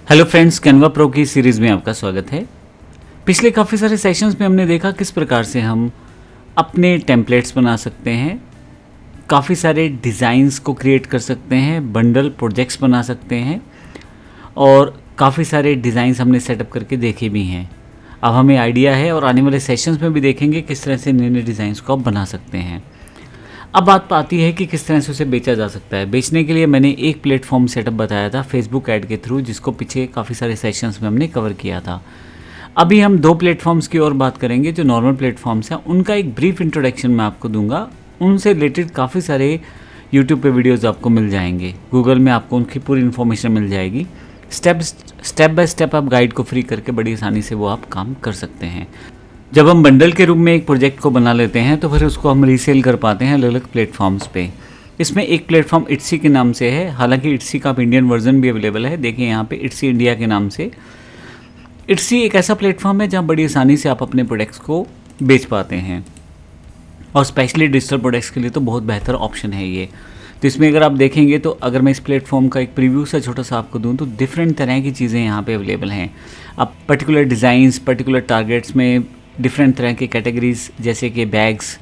Hello friends, Canva pro की series में आपका स्वागत है। पिछले काफ़ी सारे सेशंस में हमने देखा किस प्रकार से हम अपने टेम्पलेट्स बना सकते हैं, काफ़ी सारे डिज़ाइंस को क्रिएट कर सकते हैं, बंडल प्रोजेक्ट्स बना सकते हैं और काफ़ी सारे डिज़ाइंस हमने सेटअप करके देखे भी हैं। अब हमें आइडिया है और आने वाले सेशंस में भी देखेंगे किस तरह से नए नए डिज़ाइंस को आप बना सकते हैं। अब बात आती है कि किस तरह से उसे बेचा जा सकता है। बेचने के लिए मैंने एक प्लेटफॉर्म सेटअप बताया था फेसबुक ऐड के थ्रू, जिसको पीछे काफ़ी सारे सेशंस में हमने कवर किया था। अभी हम दो प्लेटफॉर्म्स की और बात करेंगे जो नॉर्मल प्लेटफॉर्म्स हैं। उनका एक ब्रीफ इंट्रोडक्शन मैं आपको दूंगा। उनसे रिलेटेड काफ़ी सारे यूट्यूब पे वीडियोज़ आपको मिल जाएंगे, गूगल में आपको उनकी पूरी इन्फॉर्मेशन मिल जाएगी। स्टेप बाय स्टेप आप गाइड को फ्री करके बड़ी आसानी से वो आप काम कर सकते हैं। जब हम बंडल के रूप में एक प्रोजेक्ट को बना लेते हैं तो फिर उसको हम रीसेल कर पाते हैं अलग अलग प्लेटफॉर्म्स पे। इसमें एक प्लेटफॉर्म इट्सी के नाम से है, हालांकि इट्सी का इंडियन वर्जन भी अवेलेबल है। देखिए यहाँ पे इट्सी इंडिया के नाम से। इट्सी एक ऐसा प्लेटफॉर्म है जहाँ बड़ी आसानी से आप अपने प्रोडक्ट्स को बेच पाते हैं और स्पेशली डिजिटल प्रोडक्ट्स के लिए तो बहुत बेहतर ऑप्शन है ये। तो इसमें अगर आप देखेंगे तो अगर मैं इस प्लेटफॉर्म का एक प्रीव्यू सा छोटा सा आपको दूं तो डिफरेंट तरह की चीज़ें यहाँ पे अवेलेबल हैं। आप पर्टिकुलर डिज़ाइंस, पर्टिकुलर टारगेट्स में डिफरेंट तरह के कैटेगरीज जैसे कि बैग्स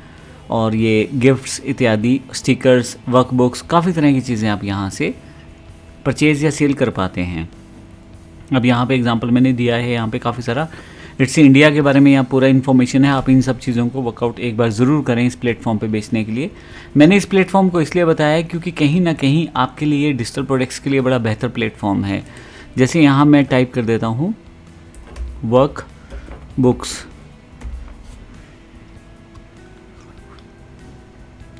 और ये गिफ्ट्स इत्यादि, स्टिकर्स, वर्कबुक्स, काफ़ी तरह की चीज़ें आप यहाँ से परचेज़ या सेल कर पाते हैं। अब यहाँ पे एग्जांपल मैंने दिया है, यहाँ पे काफ़ी सारा इट्स इंडिया के बारे में यहाँ पूरा इन्फॉर्मेशन है। आप इन सब चीज़ों को वर्कआउट एक बार ज़रूर करें इस प्लेटफॉर्म पे बेचने के लिए। मैंने इस प्लेटफॉर्म को इसलिए बताया क्योंकि कहीं ना कहीं आपके लिए डिजिटल प्रोडक्ट्स के लिए बड़ा बेहतर प्लेटफॉर्म है। जैसे यहाँ मैं टाइप कर देता हूँ वर्क बुक्स।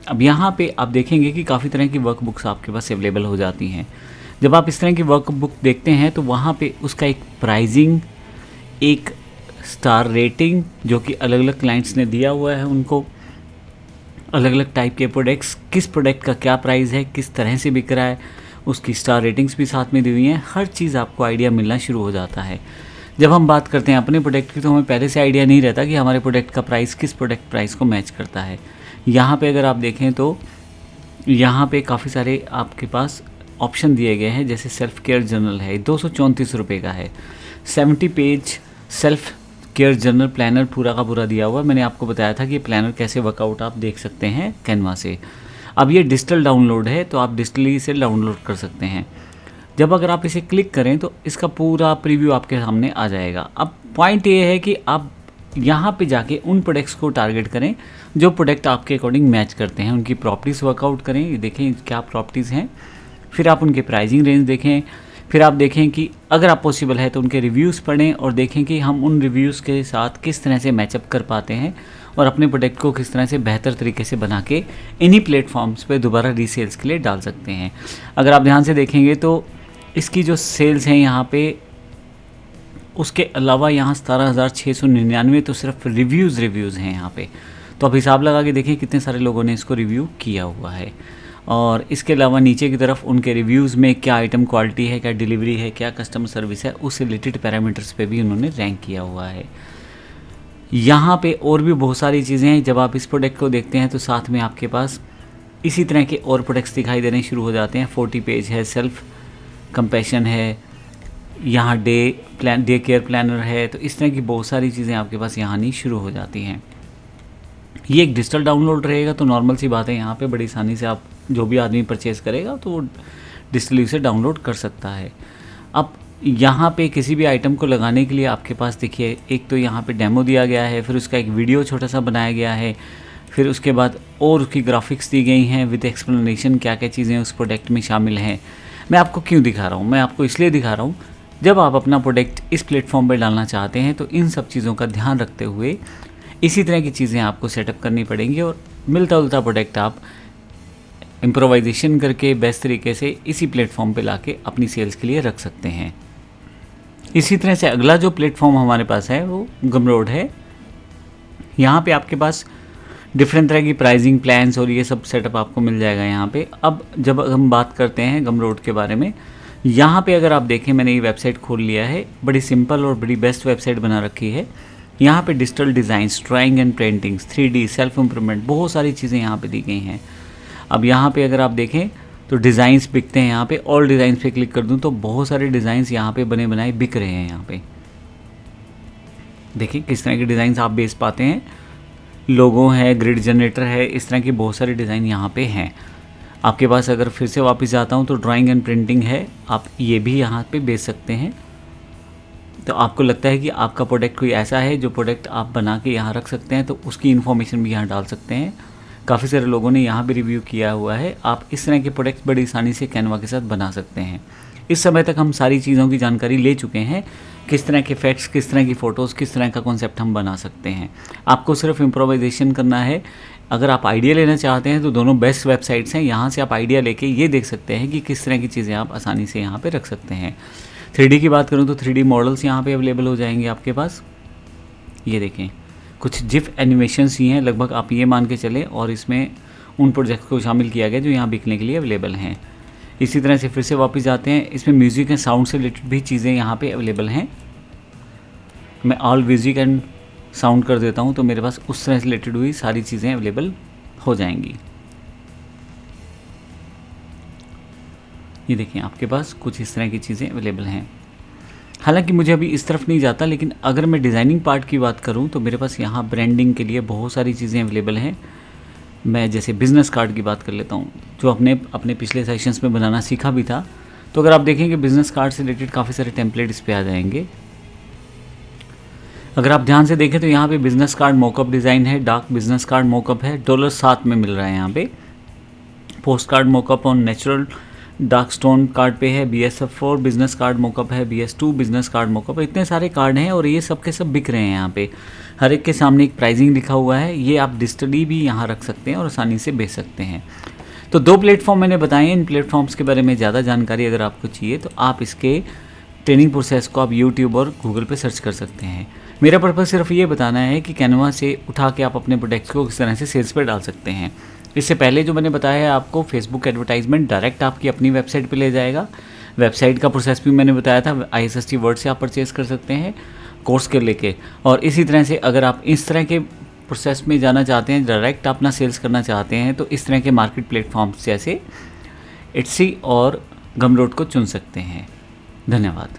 अब यहाँ पे आप देखेंगे कि काफ़ी तरह की वर्क बुक्स आपके पास अवेलेबल हो जाती हैं। जब आप इस तरह की वर्क बुक देखते हैं तो वहाँ पे उसका एक प्राइजिंग, एक स्टार रेटिंग जो कि अलग अलग क्लाइंट्स ने दिया हुआ है उनको, अलग अलग टाइप के प्रोडक्ट्स, किस प्रोडक्ट का क्या प्राइस है, किस तरह से बिक रहा है, उसकी स्टार रेटिंग्स भी साथ में दी हुई हैं। हर चीज़ आपको आइडिया मिलना शुरू हो जाता है। जब हम बात करते हैं अपने प्रोडक्ट की तो हमें पहले से आइडिया नहीं रहता कि हमारे प्रोडक्ट का प्राइस किस प्रोडक्ट प्राइस को मैच करता है। यहाँ पे अगर आप देखें तो यहाँ पे काफ़ी सारे आपके पास ऑप्शन दिए गए हैं। जैसे सेल्फ केयर जर्नल है, 234 रुपये का है। 70 page self care journal planner पूरा का पूरा दिया हुआ है। मैंने आपको बताया था कि प्लानर कैसे वर्कआउट आप देख सकते हैं कैनवा से। अब ये डिजिटल डाउनलोड है तो आप डिजिटली इसे डाउनलोड कर सकते हैं। जब अगर आप इसे क्लिक करें तो इसका पूरा प्रीव्यू आपके सामने आ जाएगा। अब पॉइंट ये है कि आप यहाँ पे जाके उन प्रोडक्ट्स को टारगेट करें जो प्रोडक्ट आपके अकॉर्डिंग मैच करते हैं। उनकी प्रॉपर्टीज़ वर्कआउट करें, ये देखें क्या प्रॉपर्टीज़ हैं, फिर आप उनके प्राइसिंग रेंज देखें, फिर आप देखें कि अगर आप पॉसिबल है तो उनके रिव्यूज़ पढ़ें और देखें कि हम उन रिव्यूज़ के साथ किस तरह से मैचअप कर पाते हैं और अपने प्रोडक्ट को किस तरह से बेहतर तरीके से बना के इन्हीं प्लेटफॉर्म्स पे दोबारा रीसेल्स के लिए डाल सकते हैं। अगर आप ध्यान से देखेंगे तो इसकी जो सेल्स हैं यहाँ पे, उसके अलावा यहाँ 17,699 तो सिर्फ रिव्यूज़ हैं यहाँ पे। तो आप हिसाब लगा के देखिए कितने सारे लोगों ने इसको रिव्यू किया हुआ है। और इसके अलावा नीचे की तरफ उनके रिव्यूज़ में क्या आइटम क्वालिटी है, क्या डिलीवरी है, क्या कस्टमर सर्विस है, उससे रिलेटेड पैरामीटर्स पे भी उन्होंने रैंक किया हुआ है। यहाँ पे और भी बहुत सारी चीज़ें हैं। जब आप इस प्रोडक्ट को देखते हैं तो साथ में आपके पास इसी तरह के और प्रोडक्ट्स दिखाई देने शुरू हो जाते हैं। 40 पेज है, सेल्फ कंपैशन है, यहाँ डे केयर प्लानर है। तो इस तरह की बहुत सारी चीज़ें आपके पास यहाँ नहीं शुरू हो जाती हैं। ये एक डिजिटल डाउनलोड रहेगा तो नॉर्मल सी बात है, यहाँ पे बड़ी आसानी से आप जो भी आदमी परचेज़ करेगा तो वो डिजिटली उसे डाउनलोड कर सकता है। अब यहाँ पे किसी भी आइटम को लगाने के लिए आपके पास देखिए एक तो यहाँ पे डेमो दिया गया है, फिर उसका एक वीडियो छोटा सा बनाया गया है, फिर उसके बाद और उसकी ग्राफिक्स दी गई हैं विद एक्सप्लेनेशन क्या क्या चीज़ें उस प्रोडक्ट में शामिल हैं। मैं आपको क्यों दिखा रहा हूँ, मैं आपको इसलिए दिखा रहा हूँ जब आप अपना प्रोडक्ट इस प्लेटफॉर्म पर डालना चाहते हैं तो इन सब चीज़ों का ध्यान रखते हुए इसी तरह की चीज़ें आपको सेटअप करनी पड़ेंगी और मिलता जुलता प्रोडक्ट आप इम्प्रोवाइजेशन करके बेस्ट तरीके से इसी प्लेटफॉर्म पे लाके अपनी सेल्स के लिए रख सकते हैं। इसी तरह से अगला जो प्लेटफॉर्म हमारे पास है वो गमरोड है। यहाँ पे आपके पास डिफरेंट तरह की प्राइसिंग प्लान्स और ये सब सेटअप आपको मिल जाएगा यहाँ पे। अब जब हम बात करते हैं गमरोड के बारे में, यहाँ पे अगर आप देखें मैंने ये वेबसाइट खोल लिया है। बड़ी सिंपल और बड़ी बेस्ट वेबसाइट बना रखी है। यहाँ पे digital designs, drawing and paintings, 3D, self improvement, बहुत सारी चीज़ें यहाँ पे दी गई हैं। अब यहाँ पे अगर आप देखें तो डिज़ाइंस बिकते हैं यहाँ पे। ऑल डिज़ाइंस पे क्लिक कर दूँ तो बहुत सारे डिज़ाइंस यहाँ पे बने बनाए बिक रहे हैं। यहाँ पे देखिए किस तरह के डिज़ाइंस आप बेच पाते हैं। लोगो है, ग्रिड जनरेटर है, इस तरह की बहुत सारे डिज़ाइन यहाँ पे हैं आपके पास। अगर फिर से वापस जाता हूँ तो ड्राइंग एंड प्रिंटिंग है, आप ये भी यहाँ पे बेच सकते हैं। तो आपको लगता है कि आपका प्रोडक्ट कोई ऐसा है जो प्रोडक्ट आप बना के यहाँ रख सकते हैं, तो उसकी इन्फॉर्मेशन भी यहाँ डाल सकते हैं। काफ़ी सारे लोगों ने यहाँ भी रिव्यू किया हुआ है। आप इस तरह के प्रोडक्ट बड़ी आसानी से कैनवा के साथ बना सकते हैं। इस समय तक हम सारी चीज़ों की जानकारी ले चुके हैं, किस तरह के इफेक्ट्स, किस तरह की फ़ोटोज़, किस तरह का कॉन्सेप्ट हम बना सकते हैं। आपको सिर्फ इम्प्रोवाइजेशन करना है। अगर आप आइडिया लेना चाहते हैं तो दोनों बेस्ट वेबसाइट्स हैं, यहाँ से आप आइडिया लेके ये देख सकते हैं कि किस तरह की चीज़ें आप आसानी से यहाँ पे रख सकते हैं। 3D की बात करूँ तो 3D मॉडल्स यहाँ पे अवेलेबल हो जाएंगे आपके पास। ये देखें कुछ जिफ एनिमेशंस ही हैं लगभग, आप ये मान के चलें, और इसमें उन प्रोजेक्ट को शामिल किया गया जो यहाँ बिकने के लिए अवेलेबल हैं। इसी तरह से फिर से वापस जाते हैं, इसमें म्यूज़िक एंड साउंड से रिलेटेड भी चीज़ें यहाँ पे अवेलेबल हैं। मैं ऑल म्यूज़िक एंड साउंड कर देता हूँ तो मेरे पास उस तरह से रिलेटेड हुई सारी चीज़ें अवेलेबल हो जाएंगी। ये देखें आपके पास कुछ इस तरह की चीज़ें अवेलेबल हैं। हालांकि मुझे अभी इस तरफ नहीं जाता, लेकिन अगर मैं डिज़ाइनिंग पार्ट की बात करूं तो मेरे पास यहाँ ब्रांडिंग के लिए बहुत सारी चीज़ें अवेलेबल हैं। मैं जैसे बिज़नेस कार्ड की बात कर लेता हूँ, जो अपने पिछले सेशंस में बनाना सीखा भी था। तो अगर आप देखेंगे बिज़नेस कार्ड से रिलेटेड काफ़ी सारे टेम्पलेट इस पर आ जाएंगे। अगर आप ध्यान से देखें तो यहाँ पे बिज़नेस कार्ड मॉकअप डिज़ाइन है, डार्क बिज़नेस कार्ड मॉकअप है, $7 में मिल रहा है यहाँ पे। Post card mock-up on natural dark stone card पे है, BSF4 बिज़नेस कार्ड मॉकअप है, BS2 बिज़नेस कार्ड मॉकअप है। इतने सारे कार्ड हैं और ये सब के सब बिक रहे हैं यहाँ पे। हर एक के सामने एक प्राइसिंग लिखा हुआ है। ये आप डिजिटली भी यहाँ रख सकते हैं और आसानी से बेच सकते हैं। तो 2 प्लेटफॉर्म मैंने बताए हैं। इन प्लेटफॉर्म्स के बारे में ज़्यादा जानकारी अगर आपको चाहिए तो आप इसके ट्रेनिंग प्रोसेस को आप यूट्यूब और गूगल पे सर्च कर सकते हैं। मेरा पर्पज़ सिर्फ ये बताना है कि कैनवा से उठा के आप अपने प्रोडक्ट्स को किस तरह से सेल्स पर डाल सकते हैं। इससे पहले जो मैंने बताया है आपको, फेसबुक एडवर्टाइजमेंट डायरेक्ट आपकी अपनी वेबसाइट पे ले जाएगा। वेबसाइट का प्रोसेस भी मैंने बताया था, ISST वर्ड से आप परचेज़ कर सकते हैं कोर्स के लेके। और इसी तरह से अगर आप इस तरह के प्रोसेस में जाना चाहते हैं, डायरेक्ट अपना सेल्स करना चाहते हैं, तो इस तरह के मार्केट प्लेटफॉर्म्स जैसे Etsy और गमरोड को चुन सकते हैं। धन्यवाद।